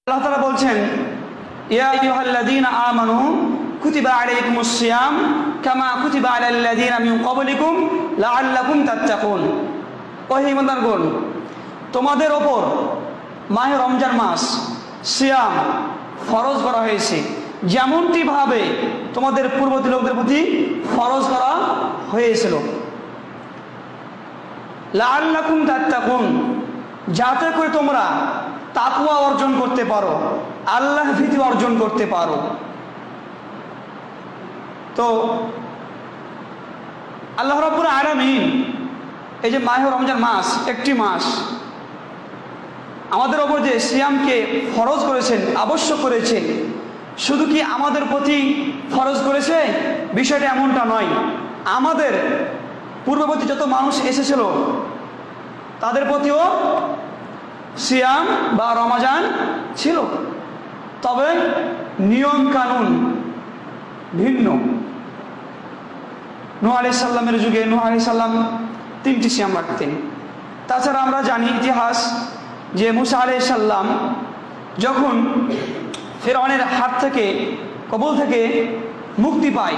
আল্লাহ তাআলা বলছেন, ইয়া আইয়ুহাল্লাযীনা আমানু কুতিবা আলাইকুমুস সিয়াম কামা কুতিবা আলাল্লাযীনা মিন ক্বাবলিকুম লাআল্লাকুম তাত্তাকুন। ও ঈমানদারগণ, তোমাদের ওপর মাহে রমজান মাস সিয়াম ফরজ করা হয়েছে, যেমনটি ভাবে তোমাদের পূর্ববর্তী লোকদের প্রতি ফরজ করা হয়েছিল। লাআল্লাকুম তাত্তাকুন, যাতে করে তোমরা তাকওয়া অর্জন করতে পারো, আল্লাহ ভীতি অর্জন করতে পারো। তো আল্লাহ রাব্বুল আলামিন এই যে মাহে রমজান মাস, একটি মাস আমাদের ওপর যে সিয়ামকে ফরজ করেছেন, আবশ্যক করেছেন, শুধু কি আমাদের প্রতি ফরজ করেছে বিষয়টা এমনটা নয়। আমাদের পূর্ববর্তী যত মানুষ এসেছিল তাদের প্রতিও সিয়াম বা রমজান ছিল, তবে নিয়ম কানুন ভিন্ন। নূহ আলাইহিস সালামের যুগে নূহ আলাইহিস সালাম 3টি সিয়াম রাখতেন। তাছাড়া আমরা জানি ইতিহাস যে মুসা আলাইহিস সালাম যখন ফিরআউনের হাত থেকে, কবল থেকে মুক্তি পায়,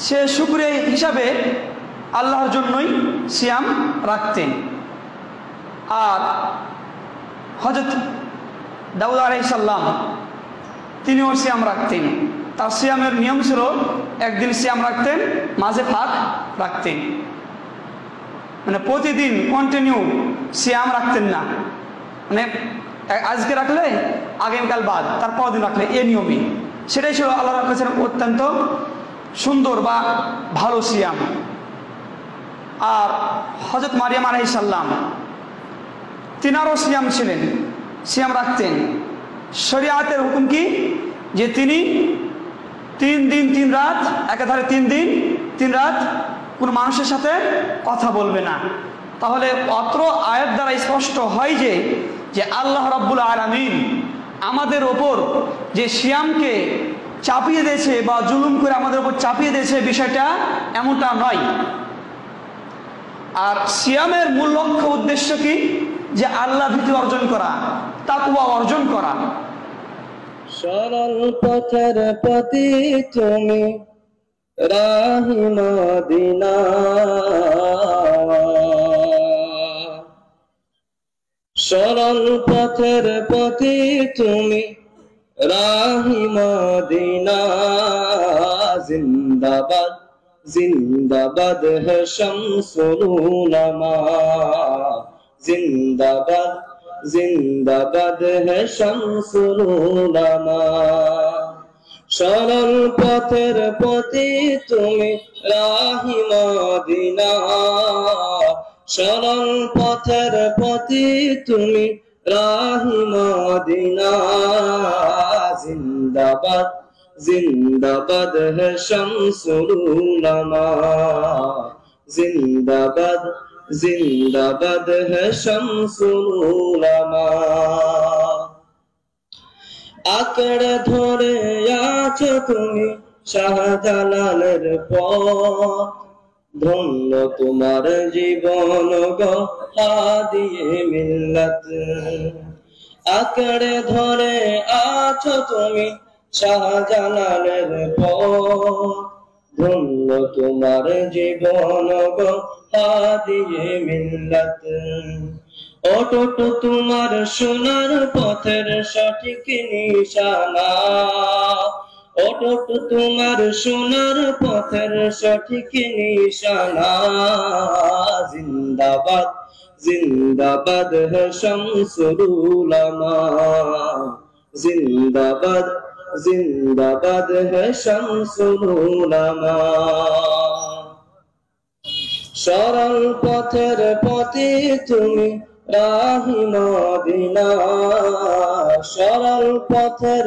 সে শুকরিয়া হিসাবে আল্লাহর জন্যই সিয়াম রাখতেন। আর হযরত দাউদ আলাইহিস সালাম তিনিও সিয়াম রাখতেন। তার সিয়ামের নিয়ম ছিল একদিন সিয়াম রাখতেন, মাঝে ফাঁক রাখতেন, মানে প্রতিদিন কন্টিনিউ সিয়াম রাখতেন না, মানে আজকে রাখলে আগামীকাল বাদ, তারপর দিন রাখলে, এই নিয়মই। সেটাই ছিল আল্লাহর কাছে অত্যন্ত সুন্দর বা ভালো সিয়াম। আর হযরত মারিয়াম আলাইহিস সালাম তিনারও সিয়াম ছিলেন, সিয়াম রাখতেন। শরিয়াতের হুকুম কি যে তিনি 3 দিন 3 রাত, একাধারে 3 দিন 3 রাত কোনো মানুষের সাথে কথা বলবে না। তাহলে অত্র আয়াত দ্বারা স্পষ্ট হয় যে আল্লাহ রাব্বুল আলামিন আমাদের ওপর যে সিয়ামকে চাপিয়ে দিয়েছে বা জুলুম করে আমাদের ওপর চাপিয়ে দিয়েছে, বিষয়টা এমনটা নয়। আর সিয়ামের মূল লক্ষ্য উদ্দেশ্য কি? যে আল্লাহ ভীতি অর্জন করা, তাকওয়া অর্জন করা। সরল পথের প্রতি তুমি রাহি মদিনা, সরল পথের প্রতি তুমি রাহি মদিনা। জিন্দাবাদ জিন্দাবাদ হে শামসুল উলামা, জিন্দাবাদ জিন্দাবাদ হে শামসুল উলামা। সরল পথের প্রতি তুমি রাহি মদিনা, সরল পথের প্রতি তুমি রাহি মদিনা। জিন্দাবাদ জিন্দাবাদ হে শামসুল উলামা, জিন্দাবাদ জিন্দাবাদ হে শামসুল উলামা। আঁকড়ে ধরে আছো তুমি শাহজালালের পথ, ধন্য তোমার জীবন গো হাদিয়ে মিল্লাত। আঁকড়ে ধরে আছো তুমি শাহজালালের পথ, ধন্য তোমার জীবন গো হাদিয়ে মিল্লাত। অটুট তোমার সোনার পথের সঠিক নিশানা, অটুট তোমার সোনার পথের সঠিক নিশানা। জিন্দাবাদ জিন্দাবাদ হে শামসুল উলামা, জিন্দাবাদ জিন্দাবাদ হে শামসুল উলামা। সরল পথের প্রতি তুমি রাহি মদিনা, সরল পথের